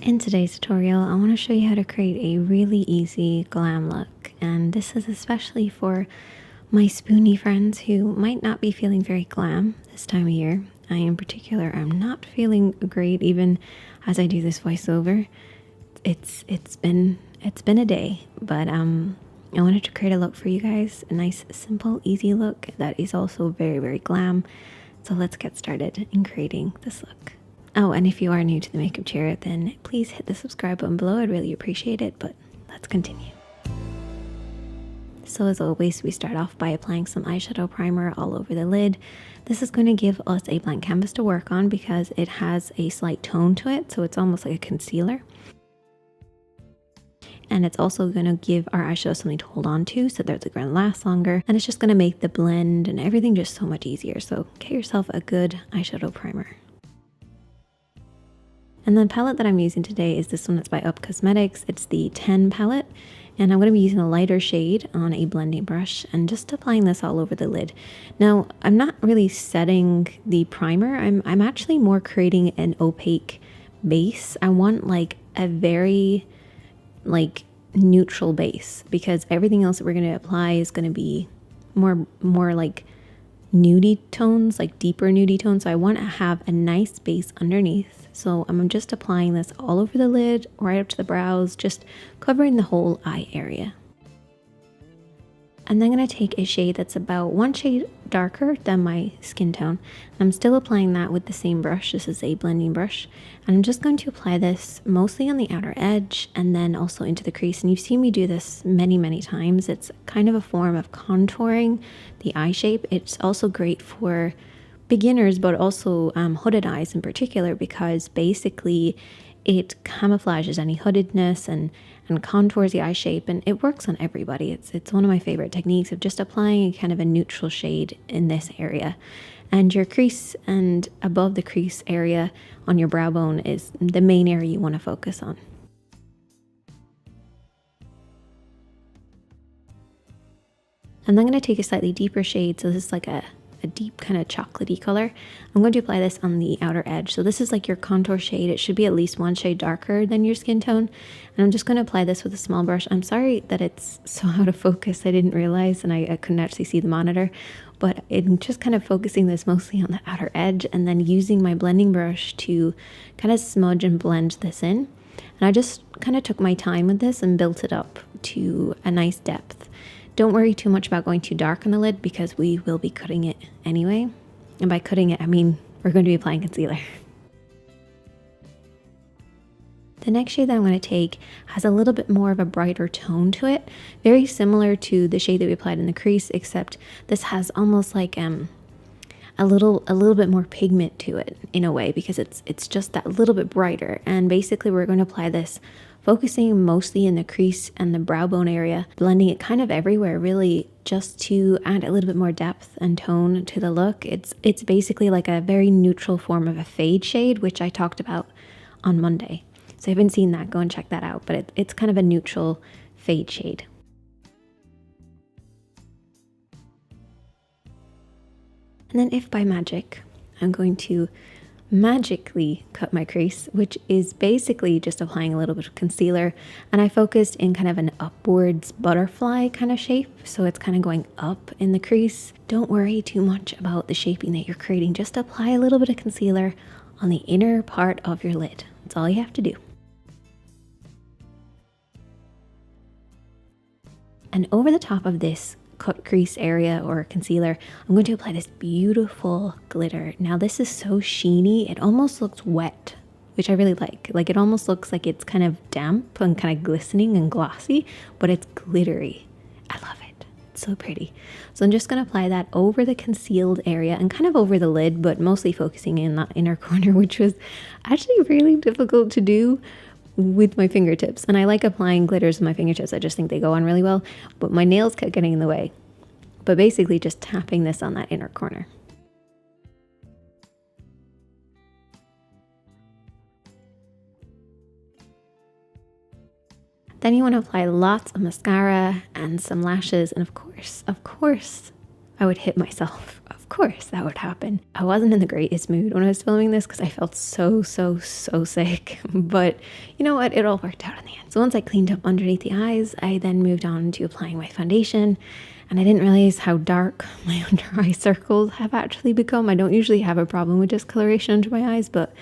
In today's tutorial, I want to show you how to create a really easy glam look, and this is especially for my spoony friends who might not be feeling very glam this time of year. I in particular am not feeling great even as I do this voiceover. It's been a day, but I wanted to create a look for you guys, a nice simple easy look that is also very, very glam. So let's get started in creating this look. Oh, and if you are new to the makeup chair, then please hit the subscribe button below. I'd really appreciate it, but let's continue. So as always, we start off by applying some eyeshadow primer all over the lid. This is going to give us a blank canvas to work on because it has a slight tone to it, so it's almost like a concealer. And it's also going to give our eyeshadow something to hold on to so that it's going to last longer. And it's just going to make the blend and everything just so much easier. So get yourself a good eyeshadow primer. And the palette that I'm using today is this one that's by Up Cosmetics. It's the 10 palette. And I'm going to be using a lighter shade on a blending brush and just applying this all over the lid. Now, I'm not really setting the primer. I'm actually more creating an opaque base. I want like a very neutral base because everything else that we're going to apply is going to be more like nudie tones, like deeper nudie tones. So I want to have a nice base underneath. So I'm just applying this all over the lid, right up to the brows, just covering the whole eye area. And then I'm going to take a shade that's about one shade darker than my skin tone. I'm still applying that with the same brush. This is a blending brush. And I'm just going to apply this mostly on the outer edge and then also into the crease. And you've seen me do this many, many times. It's kind of a form of contouring the eye shape. It's also great for beginners, but also hooded eyes in particular, because basically it camouflages any hoodedness and contours the eye shape, and it works on everybody. It's one of my favorite techniques of just applying kind of a neutral shade in this area. And your crease and above the crease area on your brow bone is the main area you want to focus on. And I'm going to take a slightly deeper shade, so this is like a deep kind of chocolatey color. I'm going to apply this on the outer edge. So this is like your contour shade. It should be at least one shade darker than your skin tone. And I'm just going to apply this with a small brush. I'm sorry that it's so out of focus. I didn't realize, and I couldn't actually see the monitor, but I'm just kind of focusing this mostly on the outer edge and then using my blending brush to kind of smudge and blend this in. And I just kind of took my time with this and built it up to a nice depth. Don't worry too much about going too dark on the lid because we will be cutting it anyway. And by cutting it, I mean we're going to be applying concealer. The next shade that I'm going to take has a little bit more of a brighter tone to it. Very similar to the shade that we applied in the crease, except this has almost like a little bit more pigment to it in a way, because it's just that little bit brighter. And basically we're going to apply this focusing mostly in the crease and the brow bone area, blending it kind of everywhere really, just to add a little bit more depth and tone to the look. It's basically like a very neutral form of a fade shade, which I talked about on Monday. So if you haven't seen that, go and check that out. But it's kind of a neutral fade shade. And then if by magic, I'm going to magically cut my crease, which is basically just applying a little bit of concealer, and I focused in kind of an upwards butterfly kind of shape, so it's kind of going up in the crease. Don't worry too much about the shaping that you're creating, just apply a little bit of concealer on the inner part of your lid. That's all you have to do. And over the top of this cut crease area or concealer, I'm going to apply this beautiful glitter. Now this is so sheeny, it almost looks wet, which I really like. Like it almost looks like it's kind of damp and kind of glistening and glossy, but it's glittery. I love it. It's so pretty. So I'm just going to apply that over the concealed area and kind of over the lid, but mostly focusing in that inner corner, which was actually really difficult to do with my fingertips. And I like applying glitters with my fingertips. I just think they go on really well, but my nails kept getting in the way. But basically just tapping this on that inner corner. Then you want to apply lots of mascara and some lashes, and of course, I would hit myself. Of Of course that would happen. I wasn't in the greatest mood when I was filming this because I felt so sick. But you know what? It all worked out in the end. So once I cleaned up underneath the eyes, I then moved on to applying my foundation. And I didn't realize how dark my under eye circles have actually become. I don't usually have a problem with discoloration under my eyes, but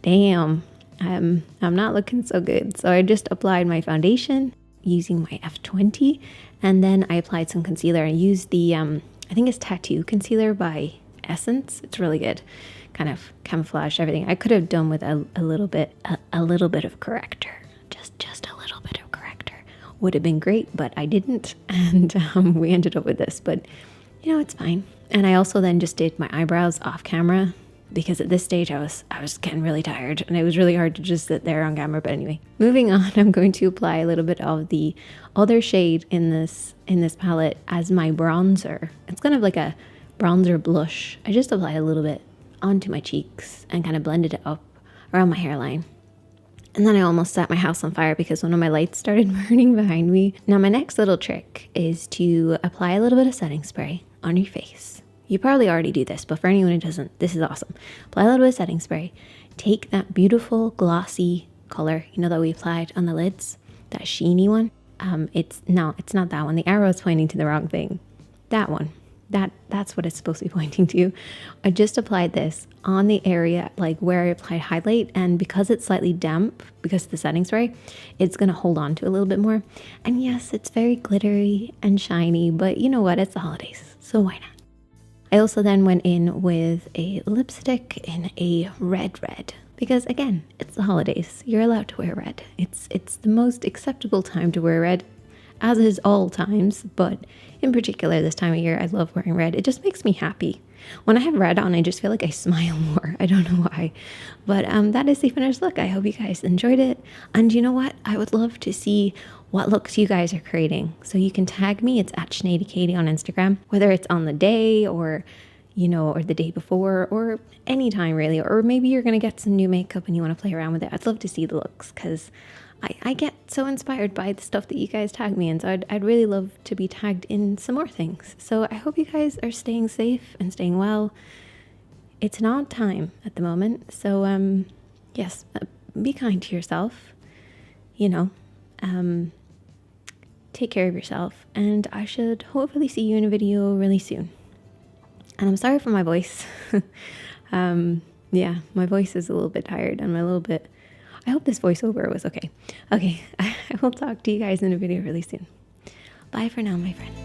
damn, I'm not looking so good. So I just applied my foundation using my F20, and then I applied some concealer. I used the, I think it's Tattoo Concealer by Essence. It's really good. Kind of camouflage everything. I could have done with a little bit of corrector. Just a little bit of corrector. Would have been great, but I didn't. And we ended up with this, but you know, it's fine. And I also then just did my eyebrows off camera, because at this stage I was getting really tired and it was really hard to just sit there on camera. But anyway, moving on, I'm going to apply a little bit of the other shade in this palette as my bronzer. It's kind of like a bronzer blush. I just applied a little bit onto my cheeks and kind of blended it up around my hairline. And then I almost set my house on fire because one of my lights started burning behind me. Now my next little trick is to apply a little bit of setting spray on your face. You probably already do this, but for anyone who doesn't, this is awesome. Apply a little bit of setting spray. Take that beautiful glossy color, you know, that we applied on the lids, that sheeny one. It's not that one. The arrow is pointing to the wrong thing. That one. That's what it's supposed to be pointing to. I just applied this on the area like where I applied highlight, and because it's slightly damp, because of the setting spray, it's going to hold on to a little bit more. And yes, it's very glittery and shiny, but you know what? It's the holidays, so why not? I also then went in with a lipstick in a red, because again, it's the holidays. You're allowed to wear red. It's the most acceptable time to wear red, as is all times, but in particular this time of year, I love wearing red. It just makes me happy. When I have red on, I just feel like I smile more. I don't know why, but that is the finished look. I hope you guys enjoyed it. And you know what? I would love to see what looks you guys are creating. So you can tag me. It's at ShaneadyKatie on Instagram, whether it's on the day or, you know, or the day before or anytime really, or maybe you're going to get some new makeup and you want to play around with it. I'd love to see the looks because I get so inspired by the stuff that you guys tag me in. So I'd really love to be tagged in some more things. So I hope you guys are staying safe and staying well. It's an odd time at the moment. So yes, be kind to yourself, you know, take care of yourself, and I should hopefully see you in a video really soon. And I'm sorry for my voice. Yeah, my voice is a little bit tired and I hope this voiceover was okay. Okay, I will talk to you guys in a video really soon. Bye for now, my friend.